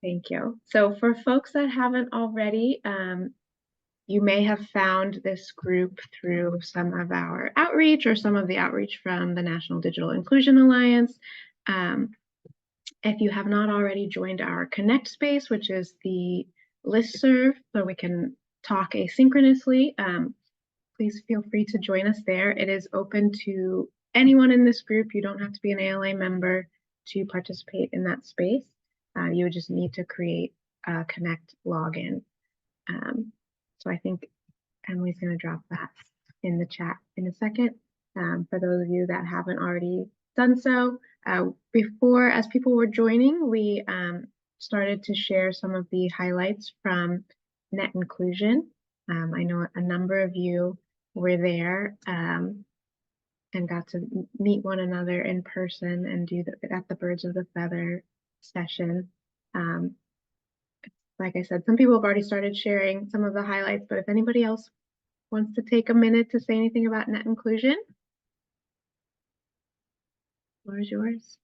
Thank you. So for folks that haven't already, you may have found this group through some of our outreach or some of the outreach from the National Digital Inclusion Alliance. If you have not already joined our Connect space, which is the listserv where we can talk asynchronously, please feel free to join us there. It is open to anyone in this group. You don't have to be an ALA member to participate in that space. You would just need to create a Connect login. So I think Emily's going to drop that in the chat in a second. For those of you that haven't already done so, before, as people were joining, we started to share some of the highlights from Net Inclusion. I know a number of you were there and got to meet one another in person and do at the Birds of the Feather session. Like I said, some people have already started sharing some of the highlights, but if anybody else wants to take a minute to say anything about Net Inclusion, the floor is yours.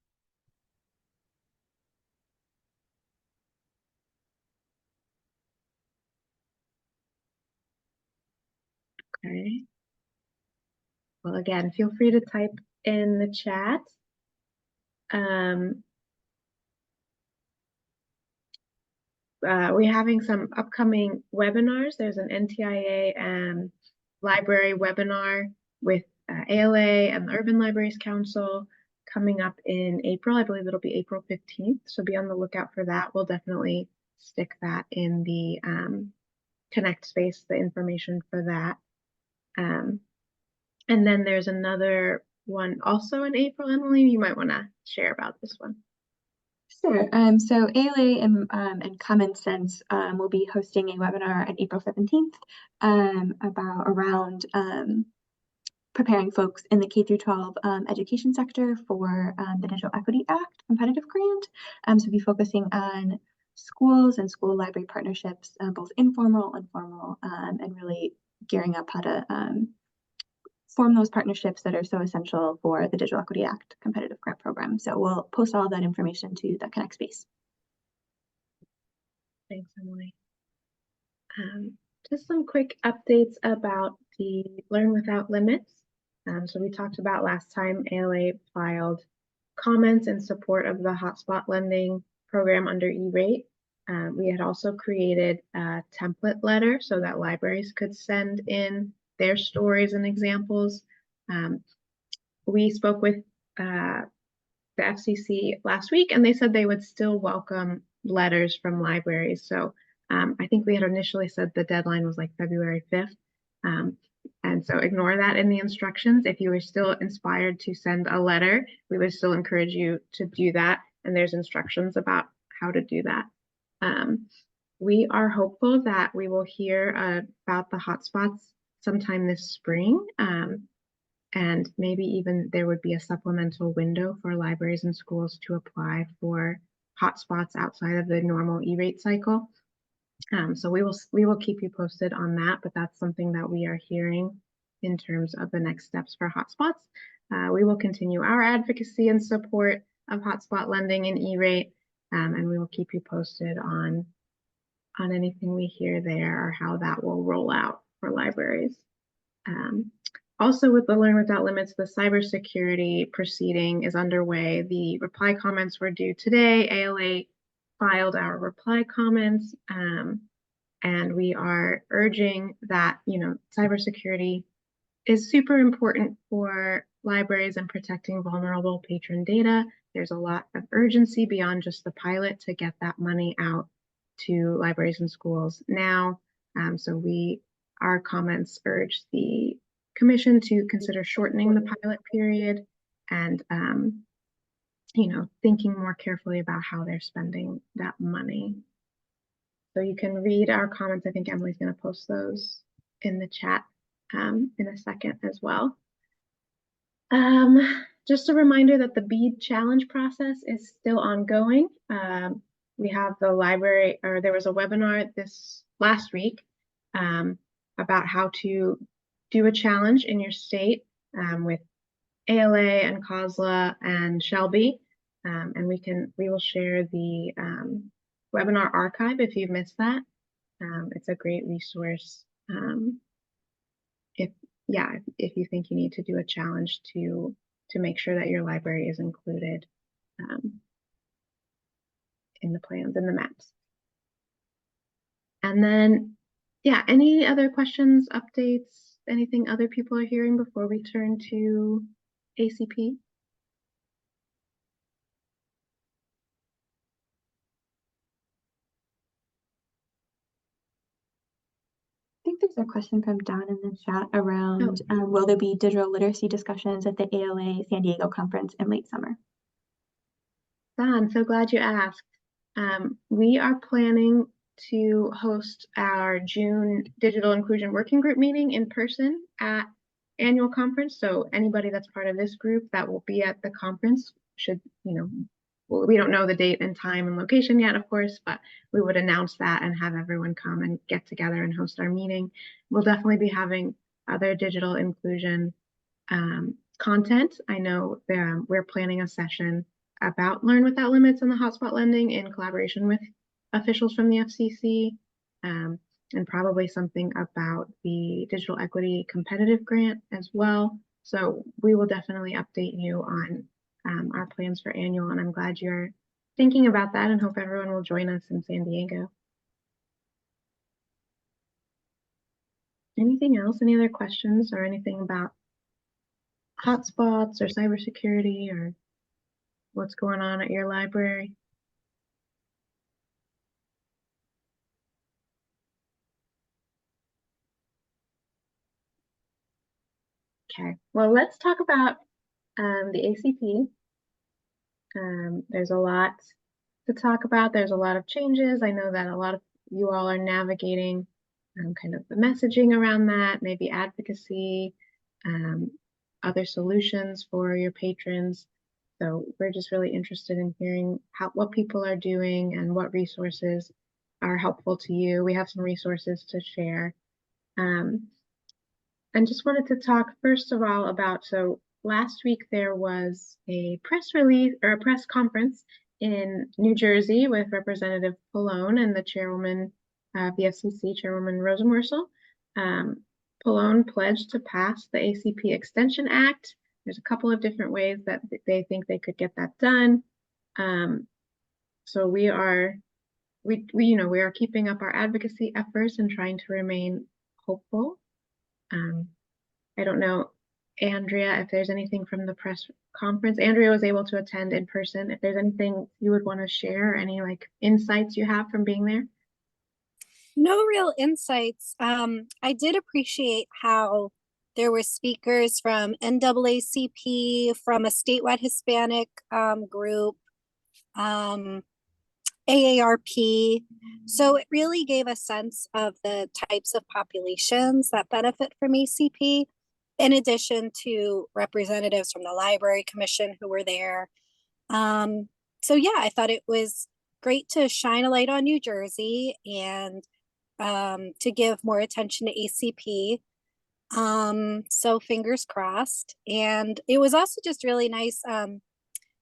Okay. Well, again, feel free to type in the chat. We're having some upcoming webinars. There's an NTIA library webinar with ALA and the Urban Libraries Council coming up in April. I believe it'll be April 15th, so be on the lookout for that. We'll definitely stick that in the Connect space, the information for that. And then there's another one also in April. Emily, you might want to share about this one. Sure. So ALA and Common Sense will be hosting a webinar on April 17th around preparing folks in the K-12 education sector for the Digital Equity Act competitive grant. So we'll be focusing on schools and school library partnerships, both informal and formal, and really gearing up how to form those partnerships that are so essential for the Digital Equity Act competitive grant program. So we'll post all of that information to the Connect space. Thanks, Emily. Just some quick updates about the Learn Without Limits. So we talked about last time ALA filed comments in support of the hotspot lending program under E-rate. We had also created a template letter so that libraries could send in their stories and examples. We spoke with the FCC last week, and they said they would still welcome letters from libraries. So I think we had initially said the deadline was like February 5th. And so ignore that in the instructions. If you were still inspired to send a letter, we would still encourage you to do that. And there's instructions about how to do that. We are hopeful that we will hear about the hotspots sometime this spring. And maybe even there would be a supplemental window for libraries and schools to apply for hotspots outside of the normal E-rate cycle. So we will keep you posted on that, but that's something that we are hearing in terms of the next steps for hotspots. We will continue our advocacy and support of hotspot lending and E-rate, and we will keep you posted on anything we hear there or how that will roll out for libraries. Also, with the Learn Without Limits, the cybersecurity proceeding is underway. The reply comments were due today. ALA filed our reply comments, and we are urging that, cybersecurity is super important for libraries and protecting vulnerable patron data. There's a lot of urgency beyond just the pilot to get that money out to libraries and schools now. So our comments urge the Commission to consider shortening the pilot period and thinking more carefully about how they're spending that money. So you can read our comments. I think Emily's going to post those in the chat in a second as well. Just a reminder that the BEAD challenge process is still ongoing. We have the library, or there was a webinar this last week about how to do a challenge in your state with ALA and COSLA and Shelby. And we will share the webinar archive if you've missed that. It's a great resource if if you think you need to do a challenge to make sure that your library is included in the plans and the maps. And then, yeah, any other questions, updates, anything other people are hearing before we turn to ACP? I think there's a question from Don in the chat around will there be digital literacy discussions at the ALA San Diego conference in late summer? Don, so glad you asked. We are planning to host our June Digital Inclusion Working Group meeting in person at annual conference. So anybody that's part of this group that will be at the conference should, well, we don't know the date and time and location yet, of course, but we would announce that and have everyone come and get together and host our meeting. We'll definitely be having other digital inclusion content. I know we're planning a session about Learn Without Limits and the hotspot lending in collaboration with officials from the FCC, and probably something about the digital equity competitive grant as well. So we will definitely update you on our plans for annual, and I'm glad you're thinking about that and hope everyone will join us in San Diego. Anything else? Any other questions or anything about hotspots or cybersecurity or what's going on at your library? Okay, well, let's talk about the ACP. There's a lot to talk about. There's a lot of changes. I know that a lot of you all are navigating kind of the messaging around that, maybe advocacy, other solutions for your patrons. So we're just really interested in hearing what people are doing and what resources are helpful to you. We have some resources to share. And just wanted to talk first of all about, so last week there was a press release or a press conference in New Jersey with Representative Pallone and the chairwoman of the FCC, Chairwoman Rosenworcel. Pallone pledged to pass the ACP Extension Act. There's a couple of different ways that they think they could get that done. So we are keeping up our advocacy efforts and trying to remain hopeful. I don't know, Andrea, if there's anything from the press conference. Andrea was able to attend in person. If there's anything you would want to share, or any insights you have from being there? No real insights. I did appreciate how there were speakers from NAACP, from a statewide Hispanic group, AARP. So it really gave a sense of the types of populations that benefit from ACP, in addition to representatives from the Library Commission who were there. So yeah, I thought it was great to shine a light on New Jersey and to give more attention to ACP. So fingers crossed. And it was also just really nice.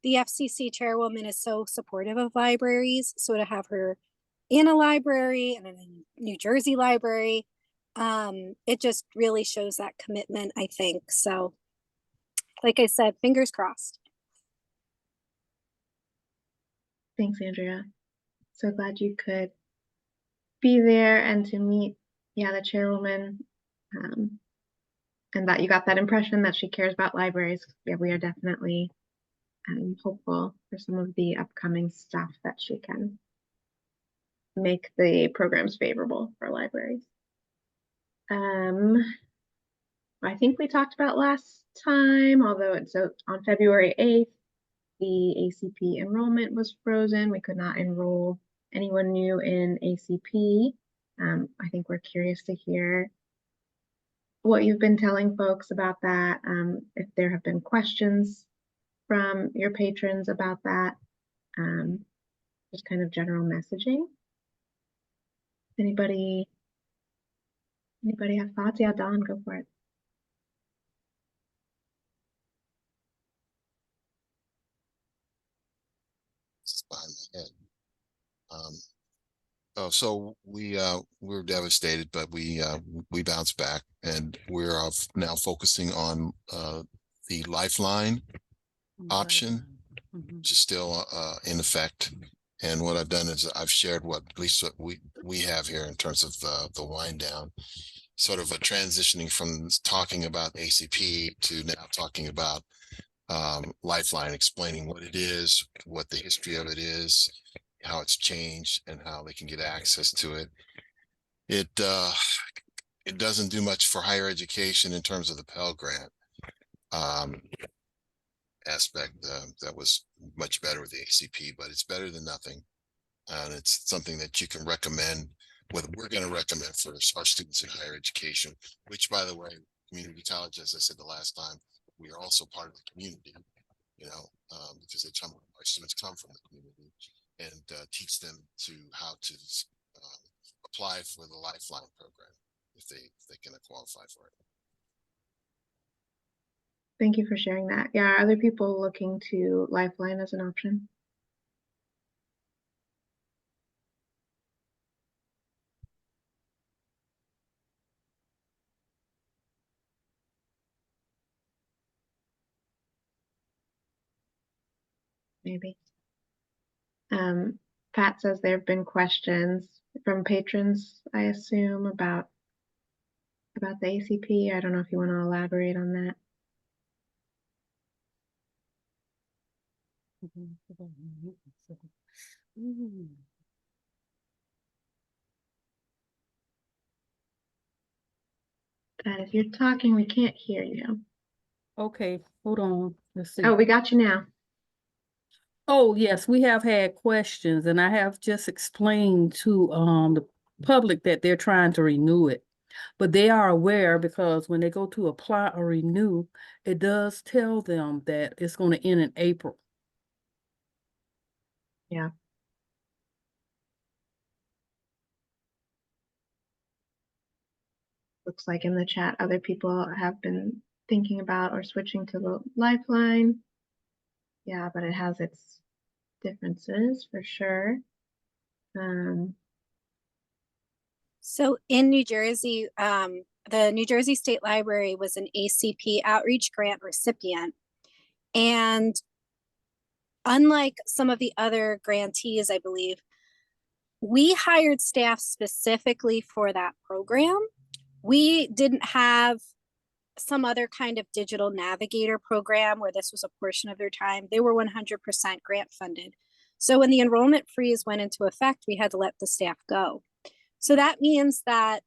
The FCC chairwoman is so supportive of libraries. So to have her in a library and in a New Jersey library, it just really shows that commitment, I think. So like I said, fingers crossed. Thanks, Andrea. So glad you could be there and to meet, the chairwoman, and that you got that impression that she cares about libraries. Yeah, we are definitely hopeful for some of the upcoming stuff that she can make the programs favorable for libraries. I think we talked about last time, although it's on February 8th, the ACP enrollment was frozen. We could not enroll anyone new in ACP. I think we're curious to hear what you've been telling folks about that, if there have been questions from your patrons about that, just kind of general messaging. Anybody have thoughts? Yeah, Don, go for it. Just behind my head. So we were devastated, but we bounced back, and we're now focusing on the Lifeline option, which is still in effect. And what I've done is I've shared at least what we have here in terms of the wind down, sort of a transitioning from talking about ACP to now talking about Lifeline, explaining what it is, what the history of it is, how it's changed, and how they can get access to it. It doesn't do much for higher education in terms of the Pell Grant aspect. That was much better with the ACP, but it's better than nothing. And it's something that you can recommend, what we're going to recommend for our students in higher education, which, by the way, community college, as I said the last time, we are also part of the community, because our students come from the community, and teach them how to apply for the Lifeline program if they can qualify for it. Thank you for sharing that. Yeah, are other people looking to Lifeline as an option? Maybe. Pat says there have been questions from patrons, I assume, about the ACP. I don't know if you want to elaborate on that. Pat, if you're talking, we can't hear you. Okay, hold on. Let's see. Oh, we got you now. Oh, yes, we have had questions, and I have just explained to the public that they're trying to renew it. But they are aware, because when they go to apply or renew, it does tell them that it's going to end in April. Yeah. Looks like in the chat, other people have been thinking about or switching to the Lifeline. Yeah, but it has its differences for sure. So in New Jersey, the New Jersey State Library was an ACP outreach grant recipient. And unlike some of the other grantees, I believe, we hired staff specifically for that program. We didn't have some other kind of digital navigator program where this was a portion of their time. They were 100% grant funded. So when the enrollment freeze went into effect, we had to let the staff go. So that means that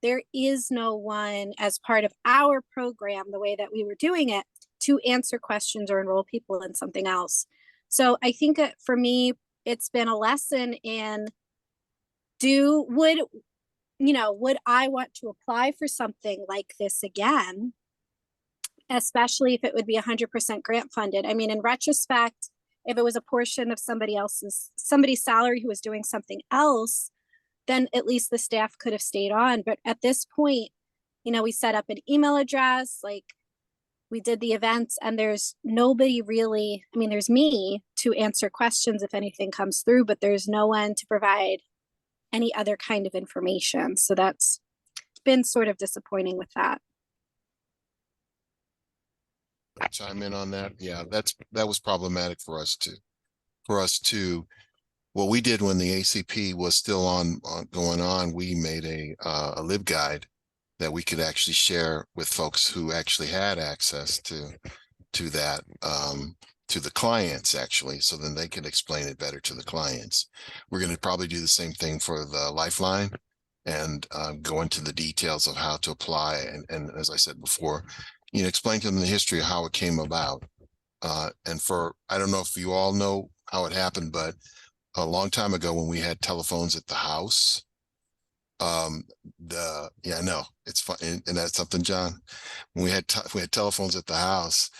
there is no one as part of our program, the way that we were doing it, to answer questions or enroll people in something else. So I think that for me, it's been a lesson in would I want to apply for something like this again, especially if it would be 100% grant funded. I mean, in retrospect, if it was a portion of somebody's salary who was doing something else, then at least the staff could have stayed on. But at this point, we set up an email address, like we did the events, and there's nobody really, there's me to answer questions if anything comes through, but there's no one to provide any other kind of information. So that's been sort of disappointing with that. Chime in on that. Yeah, that was problematic for us too. What we did when the ACP was still going on, we made a LibGuide that we could actually share with folks who actually had access to that, to the clients actually, so then they can explain it better to the clients. We're going to probably do the same thing for the Lifeline, and go into the details of how to apply. And as I said before, explain to them the history of how it came about. And I don't know if you all know how it happened, but a long time ago when we had telephones at the house, I know it's fun. And that's something, John, when we had telephones at the house,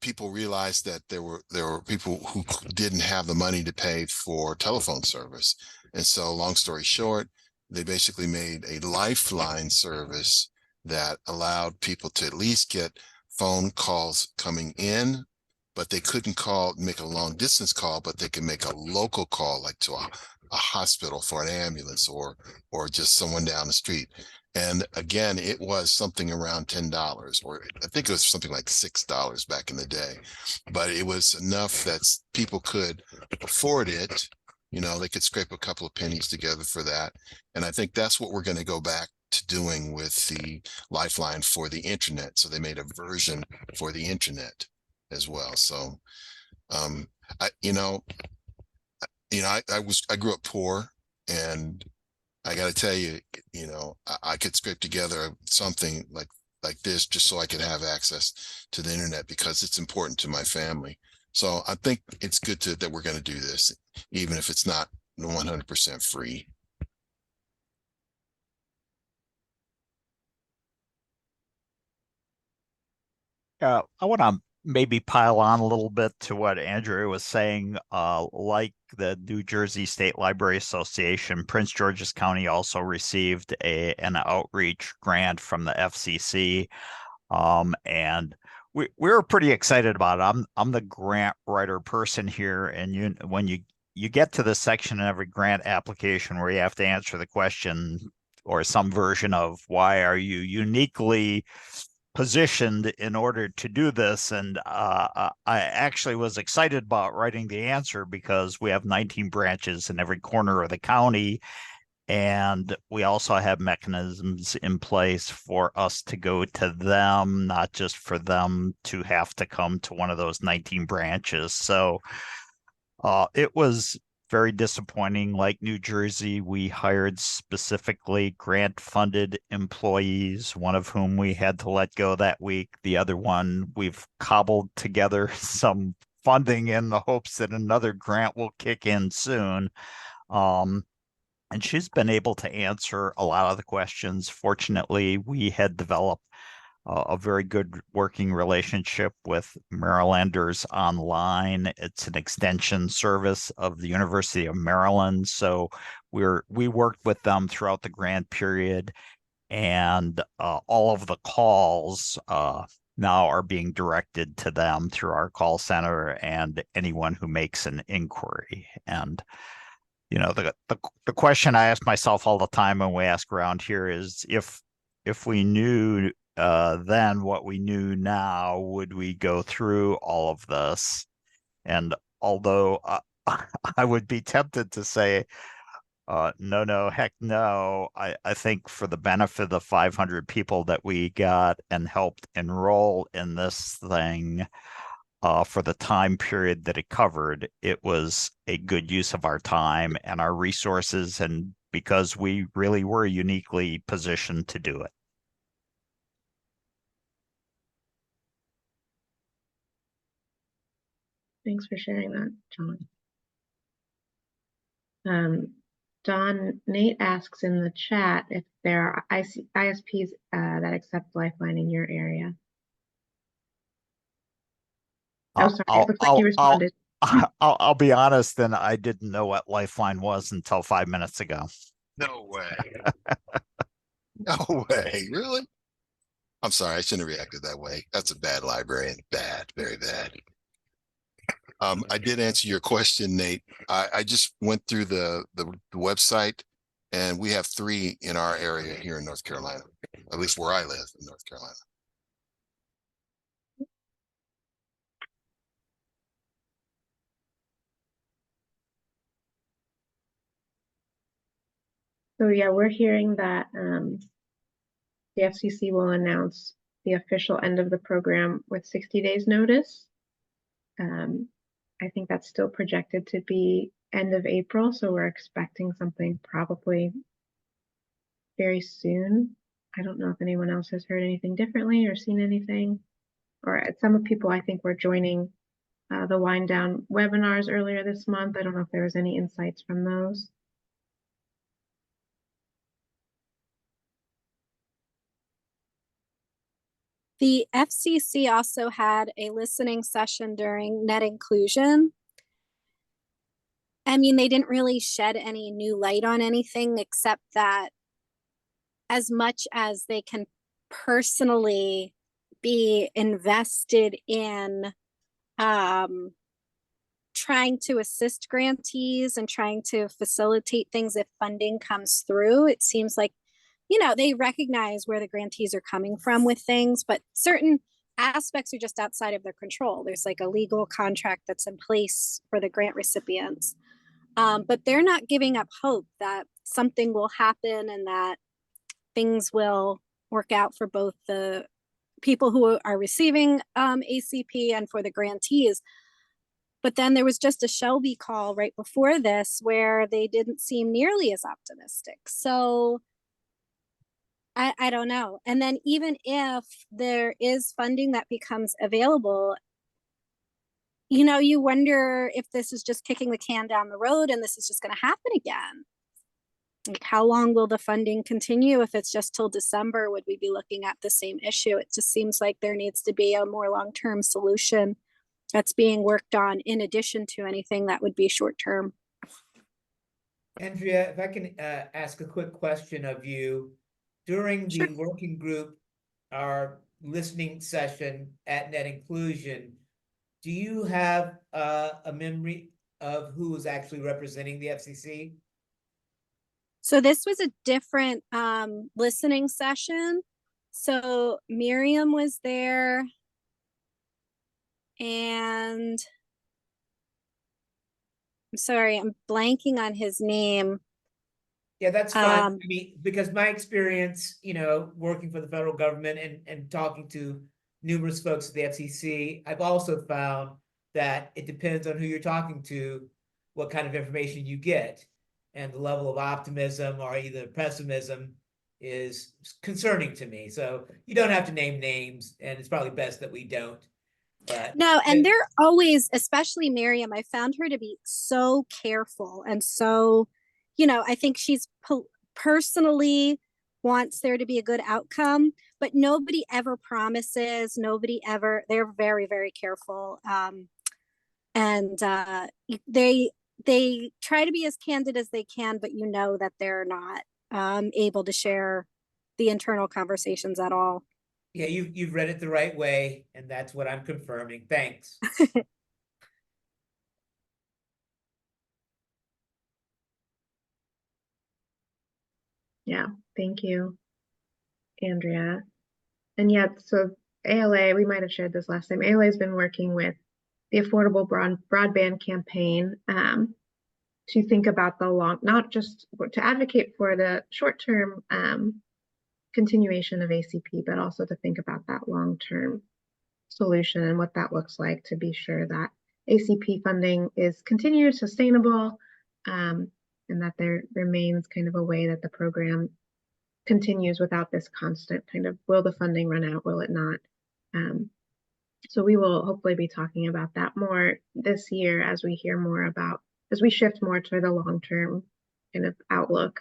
people realized that there were people who didn't have the money to pay for telephone service. And so long story short, they basically made a Lifeline service that allowed people to at least get phone calls coming in but they couldn't make a long distance call, but they could make a local call, like to a hospital for an ambulance or just someone down the street. And again, it was something around $10, or I think it was something like $6 back in the day, but it was enough that people could afford it. They could scrape a couple of pennies together for that. And I think that's what we're going to go back to doing with the Lifeline for the internet. So they made a version for the internet as well. So, I grew up poor, and I got to tell you, I could scrape together something like this just so I could have access to the internet, because it's important to my family. So I think it's good that we're going to do this, even if it's not 100% free. I want to maybe pile on a little bit to what Andrew was saying. Like the New Jersey State Library Association, Prince George's County also received an outreach grant from the FCC, and we were pretty excited about it. I'm the grant writer person here, and when you get to the section in every grant application where you have to answer the question or some version of why are you uniquely positioned in order to do this. And I actually was excited about writing the answer because we have 19 branches in every corner of the county. And we also have mechanisms in place for us to go to them, not just for them to have to come to one of those 19 branches. So it was very disappointing. Like New Jersey, we hired specifically grant-funded employees, one of whom we had to let go that week. The other one, we've cobbled together some funding in the hopes that another grant will kick in soon. And she's been able to answer a lot of the questions. Fortunately, we had developed a very good working relationship with Marylanders Online. It's an extension service of the University of Maryland. So we worked with them throughout the grant period, and all of the calls now are being directed to them through our call center and anyone who makes an inquiry. And the question I ask myself all the time when we ask around here is if we knew then what we knew now, would we go through all of this? And although I would be tempted to say no, heck no, I think for the benefit of the 500 people that we got and helped enroll in this thing, for the time period that it covered, it was a good use of our time and our resources, and because we really were uniquely positioned to do it. Thanks for sharing that, John. Don, Nate asks in the chat if there are ISPs that accept Lifeline in your area. Oh, sorry, it looks like you responded. I'll be honest, and I didn't know what Lifeline was until 5 minutes ago. No way. No way. Really? I'm sorry. I shouldn't have reacted that way. That's a bad librarian. Bad, very bad. I did answer your question, Nate. I just went through the website, and we have 3 in our area here in North Carolina, at least where I live in North Carolina. So yeah, we're hearing that the FCC will announce the official end of the program with 60 days notice. I think that's still projected to be end of April, so we're expecting something probably very soon. I don't know if anyone else has heard anything differently or seen anything. Or some people, I think, were joining the wind down webinars earlier this month. I don't know if there was any insights from those. The FCC also had a listening session during net inclusion. I mean, they didn't really shed any new light on anything except that as much as they can personally be invested in trying to assist grantees and trying to facilitate things if funding comes through. It seems like, you know, they recognize where the grantees are coming from with things, but certain aspects are just outside of their control. There's like a legal contract that's in place for the grant recipients. But they're not giving up hope that something will happen and that things will work out for both the people who are receiving ACP and for the grantees. But then there was just a Shelby call right before this where they didn't seem nearly as optimistic. So I don't know. And then even if there is funding that becomes available, you know, you wonder if this is just kicking the can down the road and this is just going to happen again. Like, how long will the funding continue? If it's just till December, would we be looking at the same issue? It just seems like there needs to be a more long-term solution that's being worked on in addition to anything that would be short-term. Andrea, if I can ask a quick question of you. During the Sure. working group, our listening session at Net Inclusion, do you have a memory of who was actually representing the FCC? So this was a different listening session. So Miriam was there, and I'm sorry, I'm blanking on his name. Yeah, that's fine. Um, I mean, because my experience, you know, working for the federal government and talking to numerous folks at the FCC, I've also found that it depends on who you're talking to, what kind of information you get, and the level of optimism or either pessimism is concerning to me. So you don't have to name names, and it's probably best that we don't. But No, and they're always, especially Miriam, I found her to be so careful and so, you know, I think she's personally wants there to be a good outcome, but nobody ever promises, nobody ever, they're very, very careful. And they try to be as candid as they can, but you know that they're not able to share the internal conversations at all. yeah, you've read it the right way, and that's what I'm confirming. Thanks. Yeah, thank you, Andrea. And yet, so ALA, we might have shared this last time, ALA has been working with the Affordable Broadband Campaign to think about the long, not just to advocate for the short-term continuation of ACP, but also to think about that long-term solution and what that looks like to be sure that ACP funding is continued, sustainable, and that there remains kind of a way that the program continues without this constant kind of, will the funding run out, will it not? So we will hopefully be talking about that more this year as we hear more about, as we shift more to the long-term kind of outlook.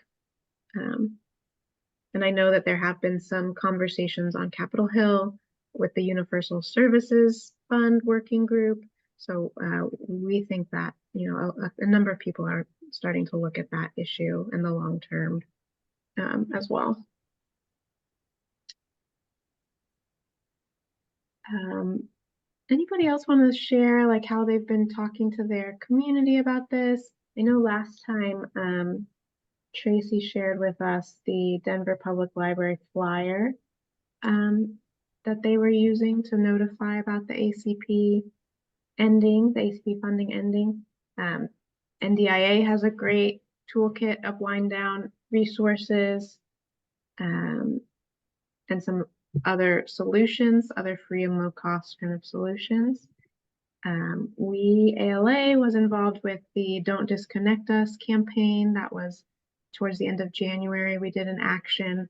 And I know that there have been some conversations on Capitol Hill with the Universal Services Fund working group. So we think that, you know, a number of people are starting to look at that issue in the long term as well. Anybody else want to share like how they've been talking to their community about this? I know last time Tracy shared with us the Denver Public Library flyer that they were using to notify about the ACP ending, the ACP funding ending. NDIA has a great toolkit of wind down resources and some other solutions, other free and low cost kind of solutions. ALA was involved with the Don't Disconnect Us campaign. That was towards the end of January. We did an action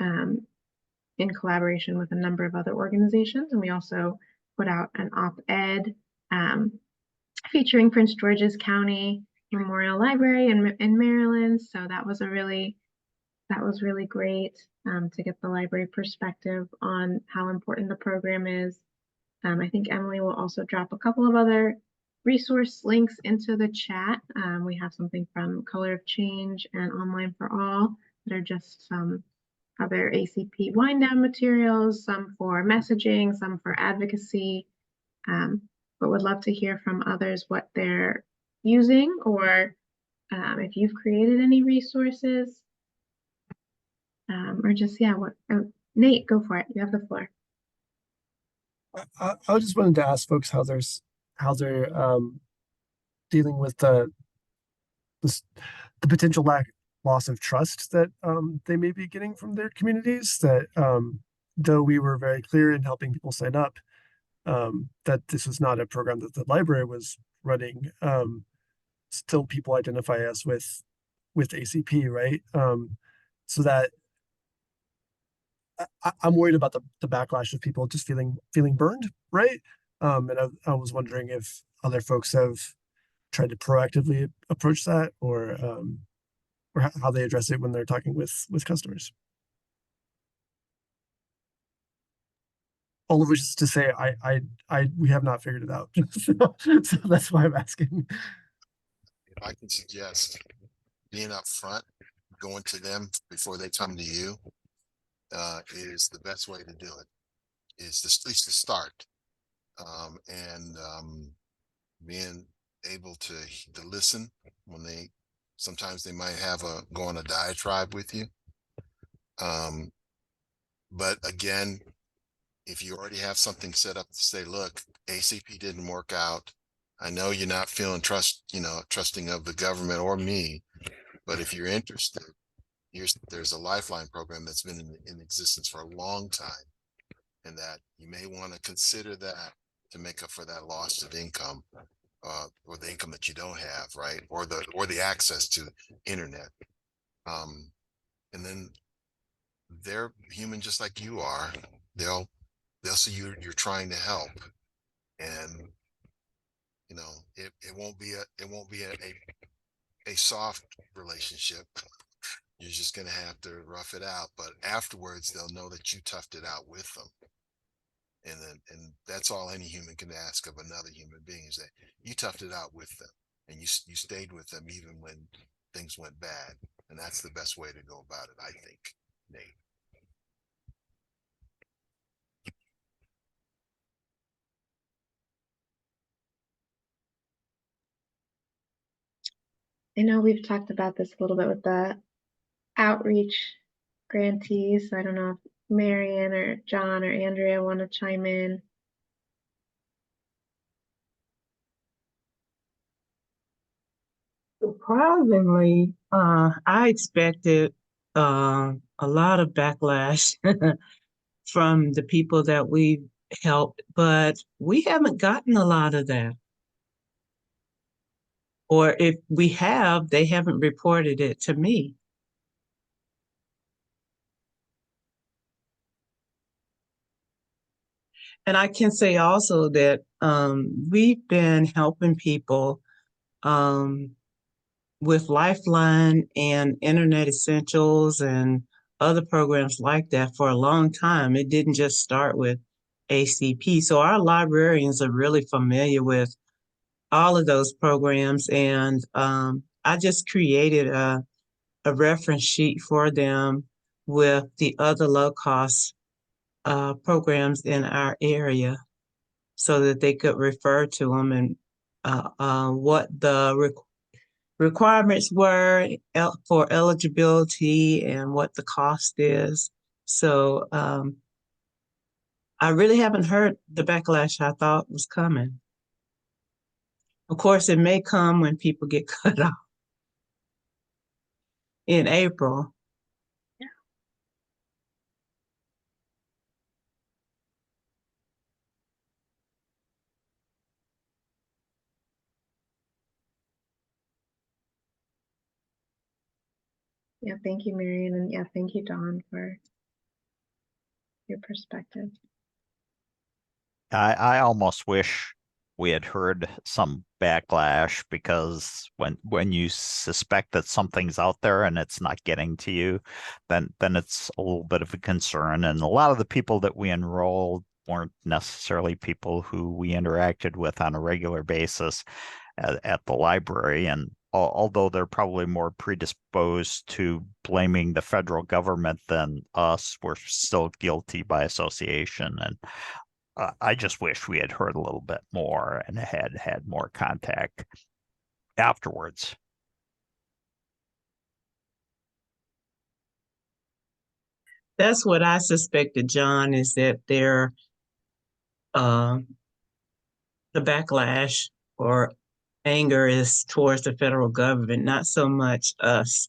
in collaboration with a number of other organizations. And we also put out an op-ed featuring Prince George's County Memorial Library in Maryland. So that was really great to get the library perspective on how important the program is. I think Emily will also drop a couple of other resource links into the chat. We have something from Color of Change and Online for All that are just some other ACP wind down materials, some for messaging, some for advocacy. but would love to hear from others what they're using, or if you've created any resources, or just, yeah, what, Nate, go for it. You have the floor. I just wanted to ask folks how they're dealing with this, the potential loss of trust that they may be getting from their communities. That though we were very clear in helping people sign up, that this was not a program that the library was running. Still, people identify us with ACP, right? So that I'm worried about the backlash of people just feeling burned, right? And I was wondering if other folks have tried to proactively approach that, or how they address it when they're talking with customers. All of which is to say, we have not figured it out. So that's why I'm asking. If I can suggest being upfront, going to them before they come to you, is the best way to do it. Is at least to start, and being able to listen when sometimes they might have go on a diatribe with you. But again, if you already have something set up to say, look, ACP didn't work out. I know you're not feeling trusting of the government or me, but if you're interested, there's a Lifeline program that's been in existence for a long time, and that you may want to consider that to make up for that loss of income, or the income that you don't have, right? Or the access to internet. And then they're human just like you are. They'll see you're trying to help, and it won't be a soft relationship. You're just gonna have to rough it out, but afterwards they'll know that you toughed it out with them. And that's all any human can ask of another human being, is that you toughed it out with them, and you stayed with them even when things went bad. And that's the best way to go about it, I think, Nate. I know we've talked about this a little bit with the outreach grantees. So I don't know if Marion or John or Andrea want to chime in. Surprisingly, I expected a lot of backlash from the people that we helped, but we haven't gotten a lot of that. Or if we have, they haven't reported it to me. And I can say also that we've been helping people with Lifeline and Internet Essentials and other programs like that for a long time. It didn't just start with ACP. So our librarians are really familiar with all of those programs. And I just created a reference sheet for them with the other low-cost programs in our area so that they could refer to them and what the requirements were for eligibility and what the cost is. So I really haven't heard the backlash I thought was coming. Of course, it may come when people get cut off in April. Yeah, thank you, Marion, and yeah, thank you, Dawn, for your perspective. I almost wish we had heard some backlash, because when you suspect that something's out there and it's not getting to you, then it's a little bit of a concern. And a lot of the people that we enrolled weren't necessarily people who we interacted with on a regular basis at the library. And although they're probably more predisposed to blaming the federal government than us, we're still guilty by association. And I just wish we had heard a little bit more and had more contact afterwards. That's what I suspected, John, is that uh, the backlash or anger is towards the federal government, not so much us.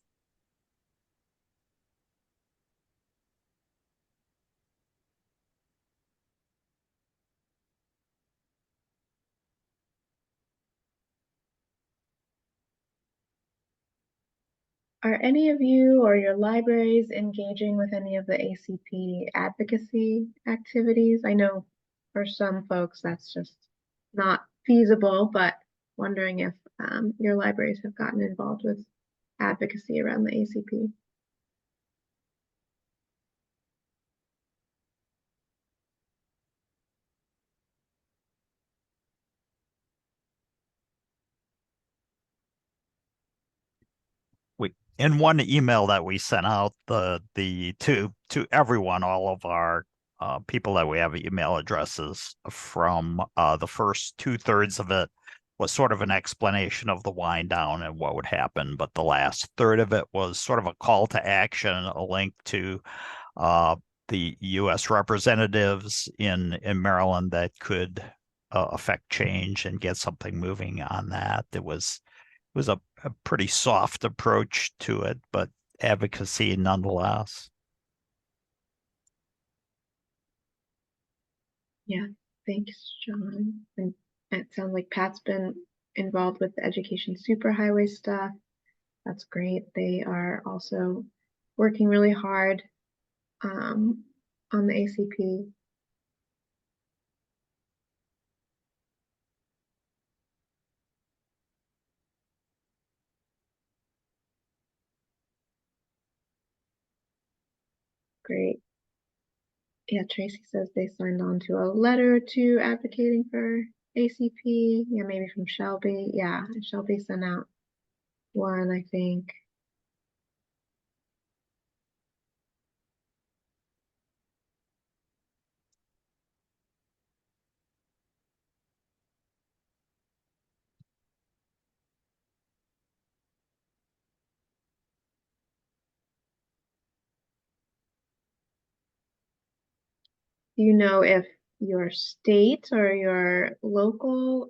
Are any of you or your libraries engaging with any of the ACP advocacy activities? I know for some folks that's just not feasible, but wondering if your libraries have gotten involved with advocacy around the ACP. In one email that we sent out to everyone, all of our people that we have email addresses from, the first 2/3 of it was sort of an explanation of the wind down and what would happen, but the last third of it was sort of a call to action, a link to the U.S. representatives in Maryland that could affect change and get something moving on that. It was a pretty soft approach to it, but advocacy nonetheless. Yeah, thanks, John. And it sounds like Pat's been involved with the education superhighway stuff. That's great. They are also working really hard on the ACP. Great. Yeah, Tracy says they signed on to a letter to advocating for ACP. Yeah, maybe from Shelby. Yeah, Shelby sent out one, I think. Do you know if your state or your local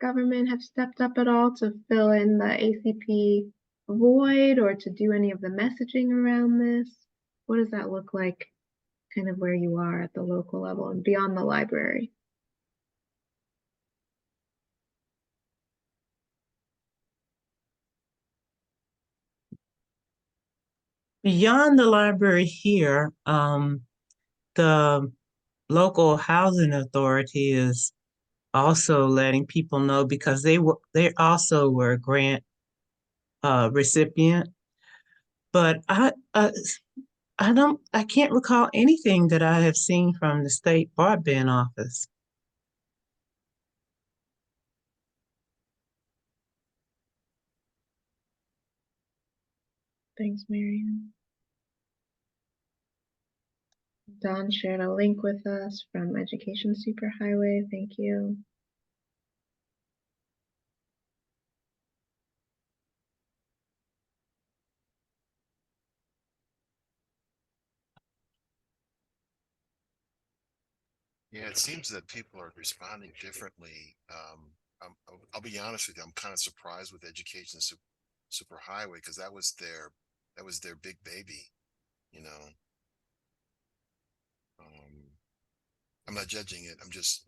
government have stepped up at all to fill in the ACP void or to do any of the messaging around this? What does that look like kind of where you are at the local level and beyond the library? Beyond the library here, the local housing authority is also letting people know because they also were a grant recipient. But I can't recall anything that I have seen from the state broadband office. Thanks, Marianne. Don shared a link with us from Education Superhighway. Thank you. Yeah, it seems that people are responding differently. I'll be honest with you, I'm kind of surprised with Education Superhighway because that was their big baby, you know. I'm not judging it. I'm just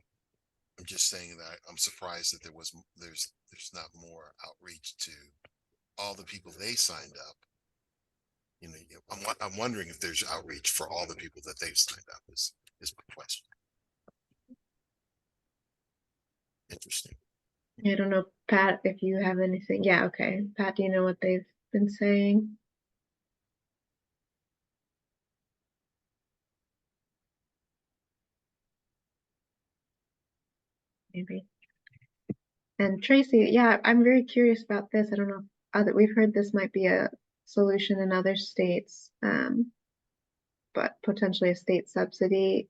saying that I'm surprised that there's not more outreach to all the people they signed up. You know, I'm wondering if there's outreach for all the people that they've signed up is my question. Interesting. I don't know, Pat, if you have anything. Yeah, okay. Pat, do you know what they've been saying? Maybe. And Tracy, yeah, I'm very curious about this. I don't know if we've heard this might be a solution in other states, but potentially a state subsidy.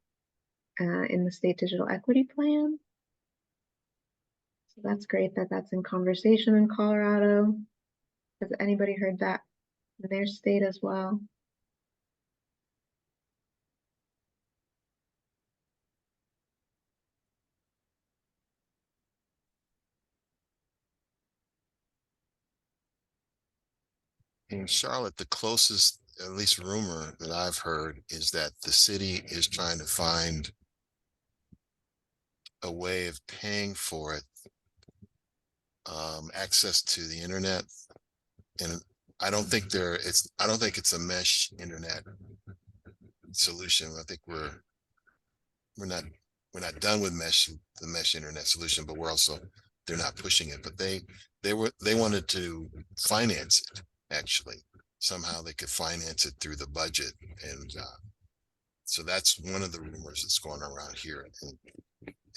in the state digital equity plan. So that's great that that's in conversation in Colorado. Has anybody heard that in their state as well? In Charlotte, the closest, at least rumor that I've heard, is that the city is trying to find a way of paying for it, access to the internet. And I don't think I don't think it's a mesh internet solution. I think we're not we're not done with the mesh internet solution, but they're not pushing it. But they wanted to finance it, actually. Somehow they could finance it through the budget. And so that's one of the rumors that's going around here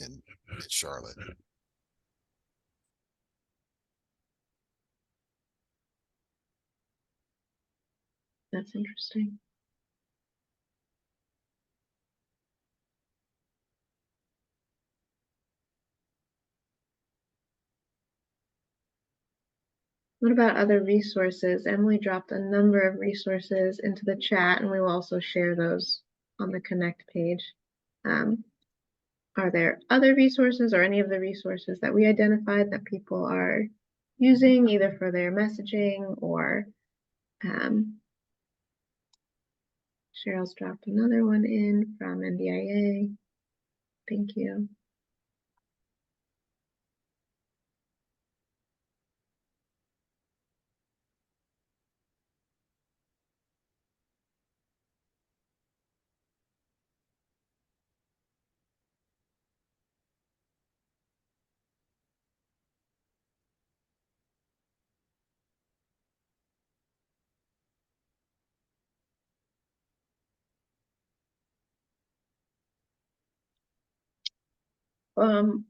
in Charlotte. That's interesting. What about other resources? Emily dropped a number of resources into the chat, and we will also share those on the Connect page. Are there other resources or any of the resources that we identified that people are using either for their messaging or Cheryl's dropped another one in from NDIA. Thank you.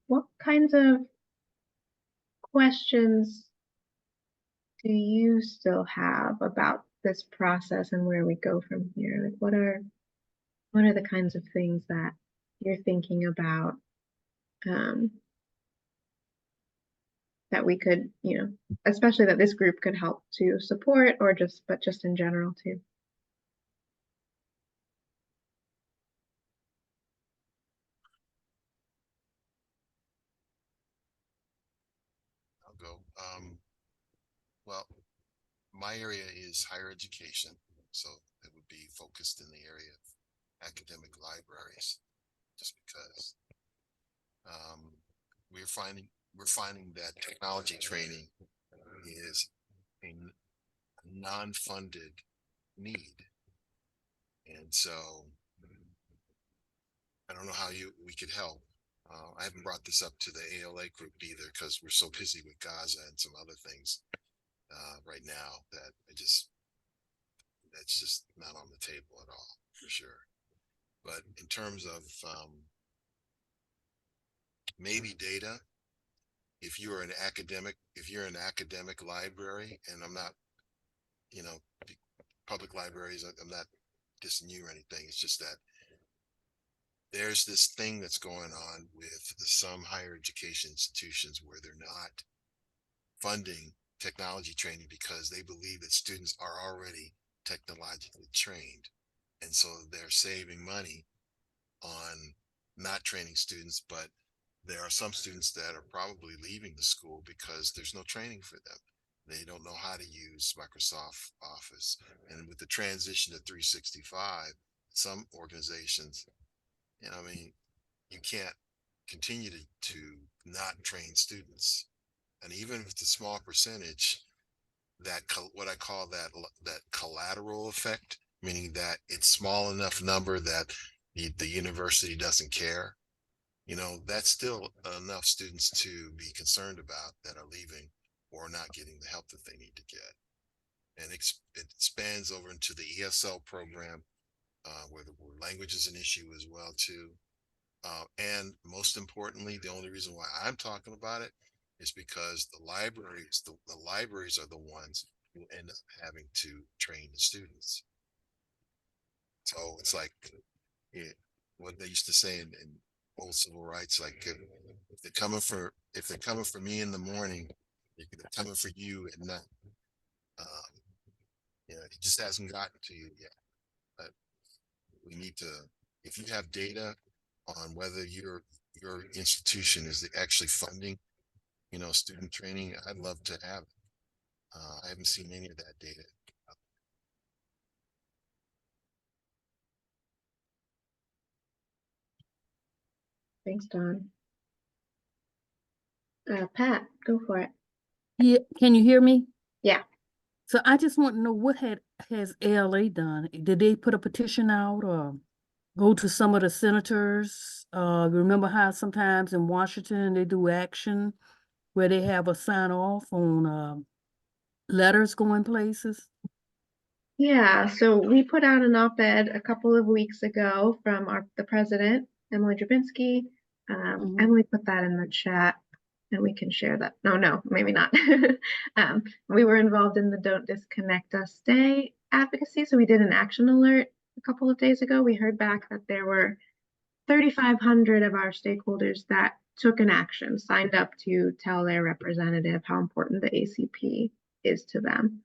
What kinds of questions do you still have about this process and where we go from here? Like what are the kinds of things that you're thinking about that we could, especially that this group could help to support or just in general too? I'll go. Well, my area is higher education, so it would be focused in the area of academic libraries, just because we're finding that technology training is a non-funded need, and so I don't know how we could help. I haven't brought this up to the ALA group either because we're so busy with Gaza and some other things right now that that's just not on the table at all, for sure. But in terms of maybe data, if you're an academic library, and I'm not, public libraries, I'm not dissing you or anything. It's just that there's this thing that's going on with some higher education institutions where they're not funding technology training because they believe that students are already technologically trained. And so they're saving money on not training students, but there are some students that are probably leaving the school because there's no training for them. They don't know how to use Microsoft Office. And with the transition to 365, some organizations, you can't continue to not train students. And even if it's a small percentage, that what I call that collateral effect, meaning that it's small enough number that the university doesn't care, that's still enough students to be concerned about that are leaving or not getting the help that they need to get. And it spans over into the ESL program, where language is an issue as well too. And most importantly, the only reason why I'm talking about it is because the libraries are the ones who end up having to train the students. So it's like, what they used to say in old civil rights, like if they're coming for me in the morning, they're coming for you at night. It just hasn't gotten to you yet. But we need to, if you have data on whether your institution is actually funding, student training, I'd love to have it. I haven't seen any of that data. Thanks, Don. Pat, go for it. Yeah, can you hear me? Yeah. So I just want to know, what has ALA done? Did they put a petition out or go to some of the senators? Remember how sometimes in Washington they do action where they have a sign off on letters going places? Yeah, so we put out an op-ed a couple of weeks ago from the president, Emily Drabinski. Mhm. Emily put that in the chat and we can share that. No, maybe not. We were involved in the Don't Disconnect Us Day advocacy. So we did an action alert a couple of days ago. We heard back that there were 3,500 of our stakeholders that took an action, signed up to tell their representative how important the ACP is to them.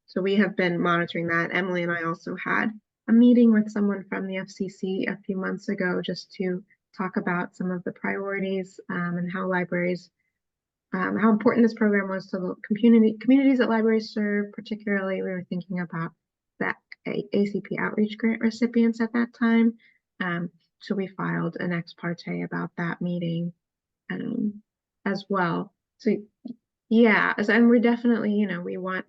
So we have been monitoring that. Emily and I also had a meeting with someone from the FCC a few months ago just to talk about some of the priorities and how libraries, how important this program was to the communities that libraries serve. Particularly, we were thinking about that ACP outreach grant recipients at that time. So we filed an ex parte about that meeting as well. So yeah, and we're definitely, we want,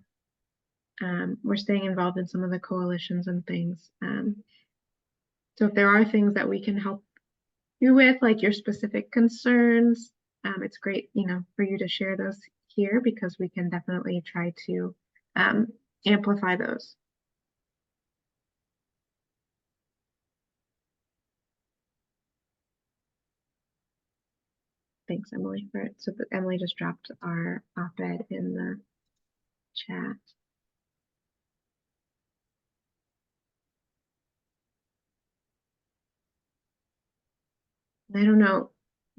we're staying involved in some of the coalitions and things. So if there are things that we can help you with, like your specific concerns, it's great, for you to share those here because we can definitely try to amplify those. Thanks, Emily, for it. So Emily just dropped our op-ed in the chat. I don't know,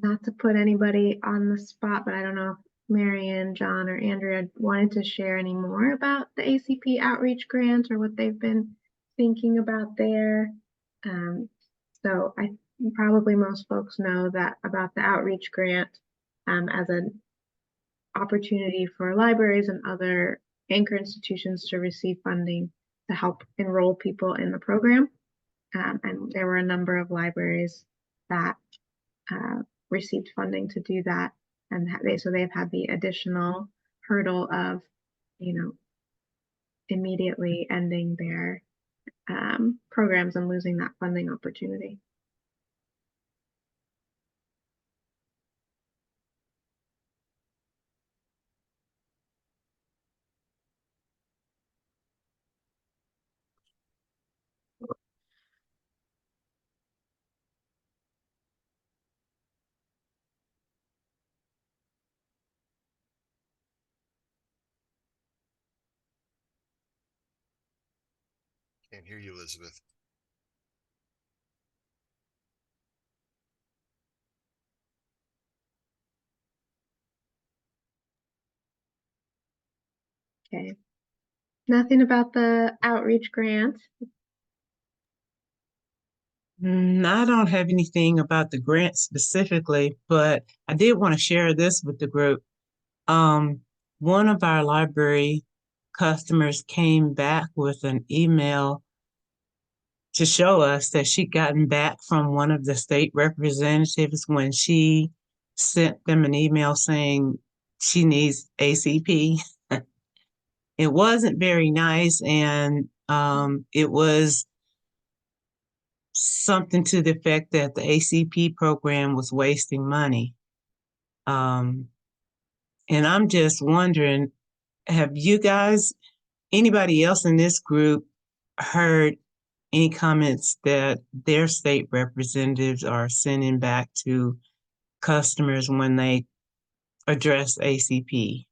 not to put anybody on the spot, but I don't know if Marianne, John, or Andrea wanted to share any more about the ACP outreach grant or what they've been thinking about there. So I probably most folks know that about the outreach grant as an opportunity for libraries and other anchor institutions to receive funding to help enroll people in the program. And there were a number of libraries that received funding to do that, and they've had the additional hurdle of, immediately ending their programs and losing that funding opportunity. Can't hear you, Elizabeth. Okay. Nothing about the outreach grant. I don't have anything about the grant specifically, but I did want to share this with the group. One of our library customers came back with an email to show us that she'd gotten back from one of the state representatives when she sent them an email saying she needs ACP. It wasn't very nice, and it was something to the effect that the ACP program was wasting money. And I'm just wondering, have you guys, anybody else in this group, heard any comments that their state representatives are sending back to customers when they address ACP?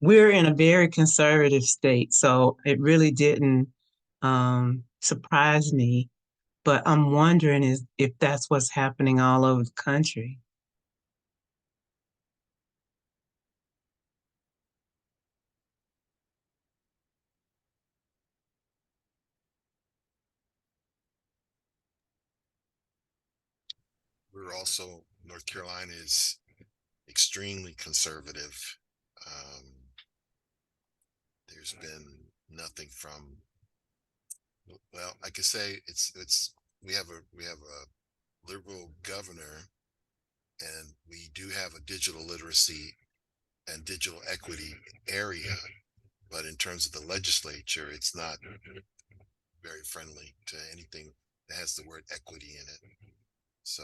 We're in a very conservative state, so it really didn't surprised me, but I'm wondering if that's what's happening all over the country. We're also, North Carolina is extremely conservative. There's been nothing from, well, I could say we have a liberal governor, and we do have a digital literacy and digital equity area, but in terms of the legislature, it's not very friendly to anything that has the word equity in it. So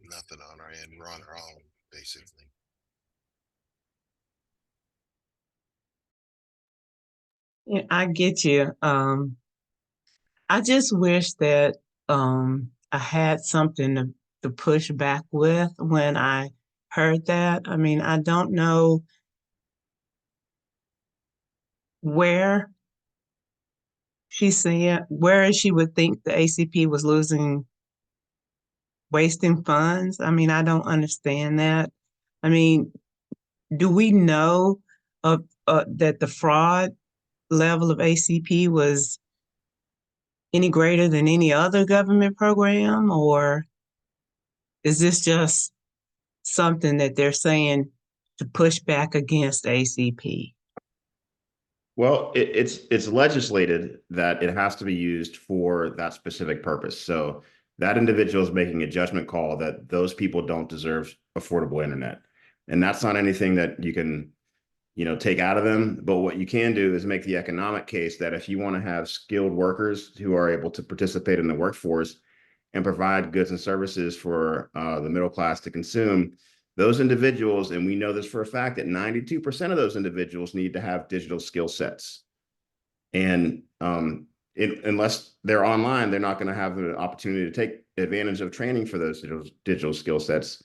nothing on our end. We're on our own, basically. Yeah, I get you. I just wish that I had something to push back with when I heard that. I mean, I don't know where where she would think the ACP was wasting funds. I mean, I don't understand that. I mean, do we know of that the fraud level of ACP was any greater than any other government program, or is this just something that they're saying to push back against ACP? Well, it's legislated that it has to be used for that specific purpose. So that individual is making a judgment call that those people don't deserve affordable internet. And that's not anything that you can, take out of them. But what you can do is make the economic case that if you want to have skilled workers who are able to participate in the workforce and provide goods and services for the middle class to consume, those individuals, and we know this for a fact, that 92% of those individuals need to have digital skill sets. And unless they're online, they're not going to have the opportunity to take advantage of training for those digital skill sets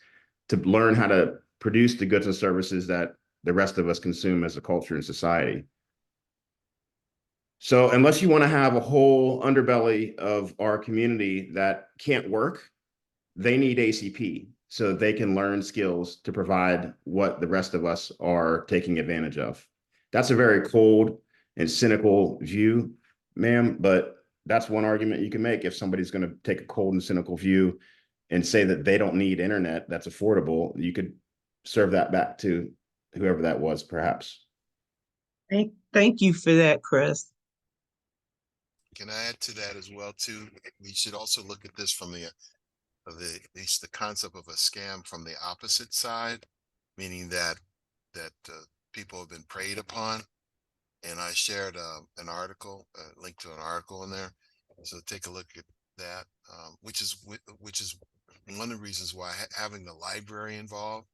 to learn how to produce the goods and services that the rest of us consume as a culture and society. So unless you want to have a whole underbelly of our community that can't work, they need ACP so they can learn skills to provide what the rest of us are taking advantage of. That's a very cold and cynical view, ma'am, but that's one argument you can make if somebody's going to take a cold and cynical view and say that they don't need internet that's affordable. You could serve that back to whoever that was, perhaps. Thank you for that, Chris. Can I add to that as well too? We should also look at this from at least the concept of a scam from the opposite side, meaning that people have been preyed upon. And I shared an article, a link to an article in there. So take a look at that, which is one of the reasons why having the library involved,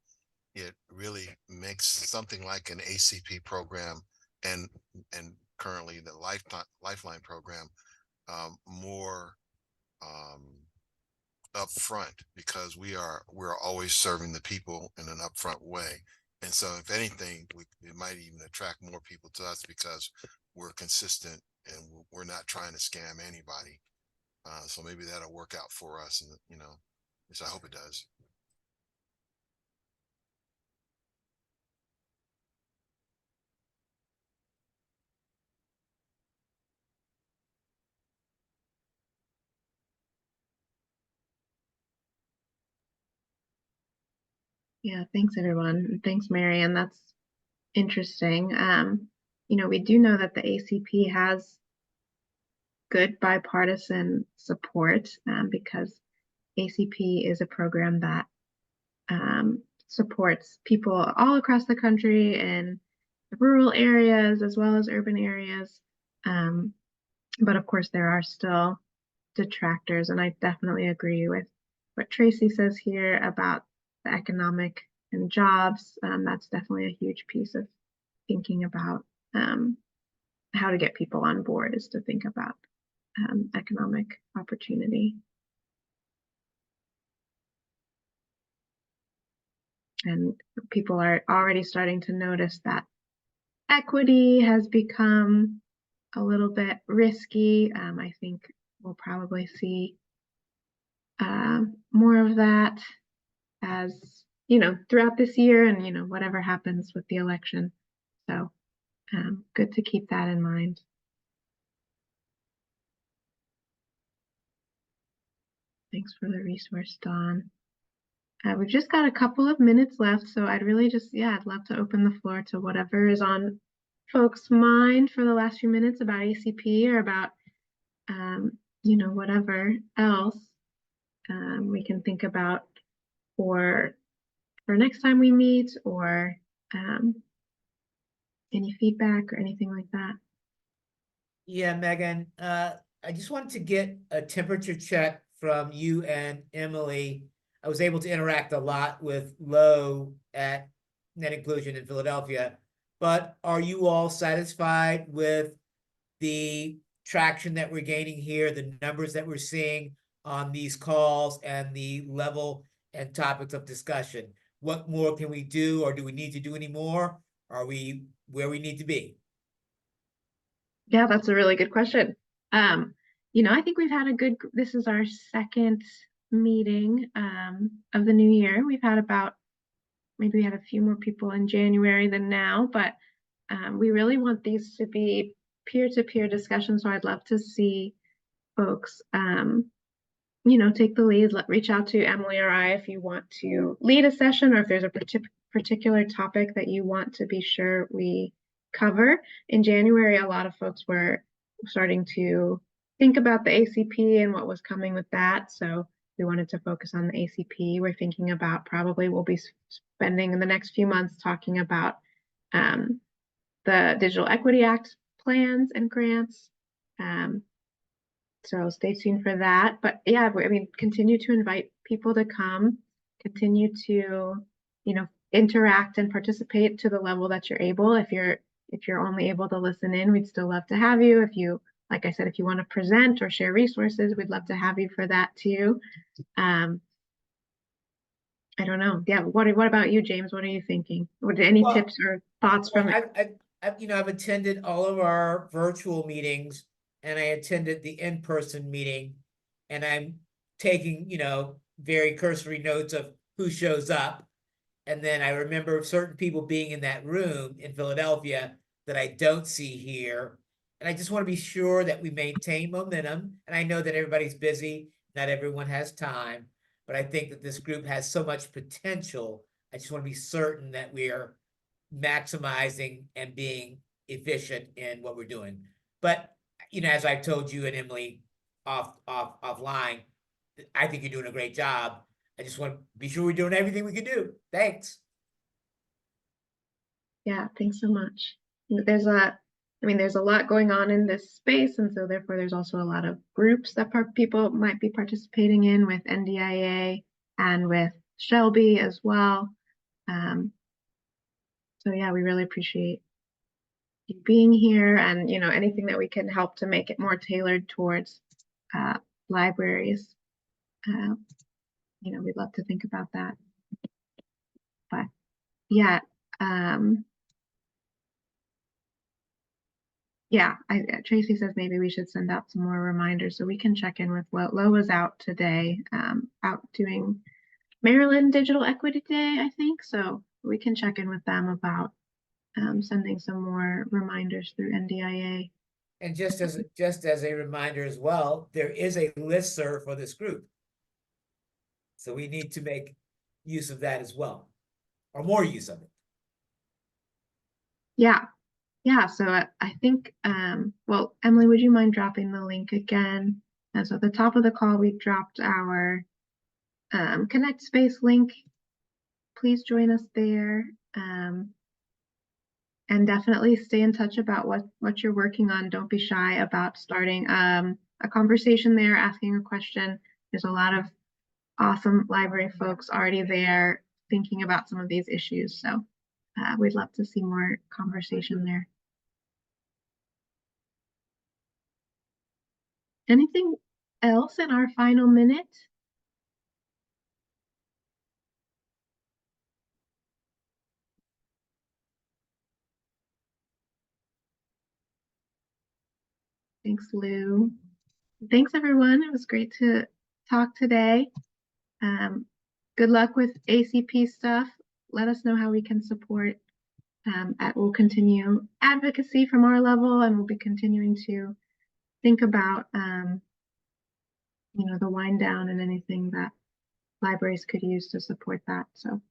it really makes something like an ACP program and currently the Lifeline program more upfront, because we're always serving the people in an upfront way. And so if anything, it might even attract more people to us because we're consistent and we're not trying to scam anybody. So maybe that'll work out for us, and which I hope it does. Yeah, thanks everyone. And thanks, Mary. And that's interesting. We do know that the ACP has good bipartisan support because ACP is a program that supports people all across the country in rural areas as well as urban areas. But of course, there are still detractors, and I definitely agree with what Tracy says here about the economic and jobs. That's definitely a huge piece of thinking about how to get people on board, is to think about economic opportunity. And people are already starting to notice that equity has become a little bit risky. I think we'll probably see more of that as, throughout this year and, whatever happens with the election. So good to keep that in mind. Thanks for the resource, Dawn. We've just got a couple of minutes left, so I'd really I'd love to open the floor to whatever is on folks' mind for the last few minutes about ACP or about, whatever else we can think about for next time we meet, or any feedback or anything like that. Yeah, Megan, I just wanted to get a temperature check from you and Emily. I was able to interact a lot with Lo at Net Inclusion in Philadelphia, but are you all satisfied with the traction that we're gaining here, the numbers that we're seeing on these calls, and the level and topics of discussion? What more can we do, or do we need to do any more? Are we where we need to be? Yeah, that's a really good question. I think we've had this is our second meeting of the new year. We've had maybe we had a few more people in January than now, but we really want these to be peer-to-peer discussions. So I'd love to see folks, take the lead, reach out to Emily or I if you want to lead a session, or if there's a particular topic that you want to be sure we cover. In January, a lot of folks were starting to think about the ACP and what was coming with that. So we wanted to focus on the ACP. We're thinking about we'll be spending the next few months talking about the Digital Equity Act plans and grants. So stay tuned for that. But yeah, continue to invite people to come, continue to, interact and participate to the level that you're able. If you're only able to listen in, we'd still love to have you. Like I said, if you want to present or share resources, we'd love to have you for that too. I don't know. Yeah. What about you, James? What are you thinking? Any tips or thoughts from it? I've attended all of our virtual meetings, and I attended the in-person meeting, and I'm taking, very cursory notes of who shows up. And then I remember certain people being in that room in Philadelphia that I don't see here. And I just want to be sure that we maintain momentum. And I know that everybody's busy, not everyone has time, but I think that this group has so much potential. I just want to be certain that we are maximizing and being efficient in what we're doing. But, as I've told you and Emily offline, I think you're doing a great job. I just want to be sure we're doing everything we can do. Thanks. Yeah, thanks so much. There's a lot going on in this space, and so therefore there's also a lot of groups that people might be participating in with NDIA and with Shelby as well. So yeah, we really appreciate you being here, and anything that we can help to make it more tailored towards libraries. We'd love to think about that. But yeah, Tracy says maybe we should send out some more reminders so we can check in with Lo is out today, out doing Maryland Digital Equity Day, I think. So we can check in with them about sending some more reminders through NDIA. And just as a reminder as well, there is a listserv for this group. So we need to make use of that as well, or more use of it. Yeah, so I think, well, Emily, would you mind dropping the link again? And so at the top of the call, we dropped our Connect Space link. Please join us there. And definitely stay in touch about what you're working on. Don't be shy about starting a conversation there, asking a question. There's a lot of awesome library folks already there thinking about some of these issues. So we'd love to see more conversation there. Anything else in our final minute? Thanks, Lou. Thanks, everyone. It was great to talk today. Good luck with ACP stuff. Let us know how we can support. We'll continue advocacy from our level, and we'll be continuing to think about, the wind down and anything that libraries could use to support that. So